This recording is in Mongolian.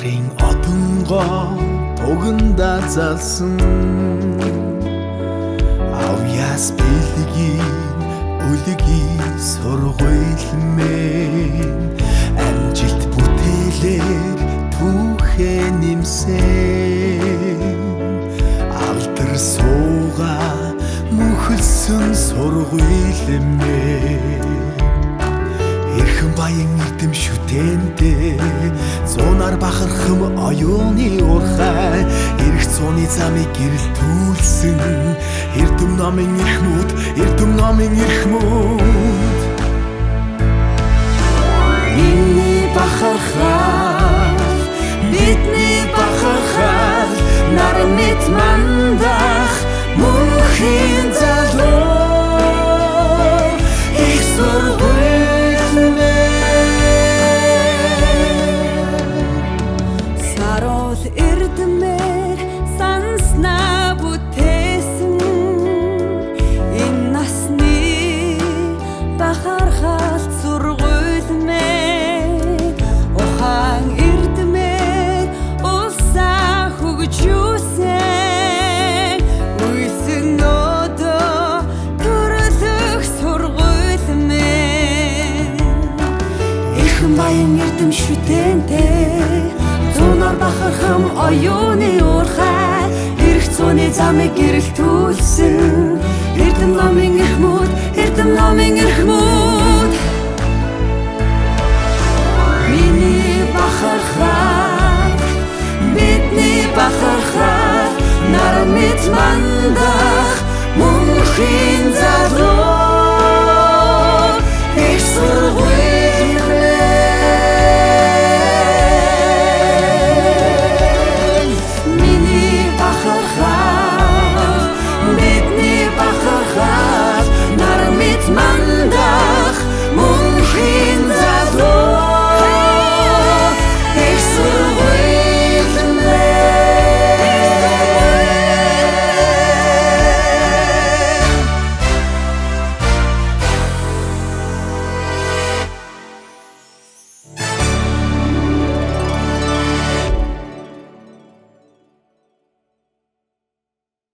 Газрын одонгоо туганда залсан авьяас бэлгийн үлгийн сургуйлмэн амжилт бүтээлээр түүхээ нэмсэн алдар сууга мөнхөлсөн сургуйлмэн эрхэм баян эрдэм шүтэнтэй зуунаар бахархам оюуны урхай эрх зууны замыг гэрэлтүүлсэн эрдэм номын эрхмүүд миний бахархал нар мэд мандах мөнхийн залуу их сургуйлмэн сарол эрдэмээр санснаа бүтээсэн энэ насны бахархал сургуйлмэн ухаан эрдэмээр улсаа хөгжүүлсэн үйсэн одоо төрлөх сургуйлмэн эрхэм баян эрдэм шүтэнтэй зуунаар бахархам оюуны уурхай эрх зууны замыг гэрэлтүүлсэн эрдэм номын эрхмүүд миний бахархал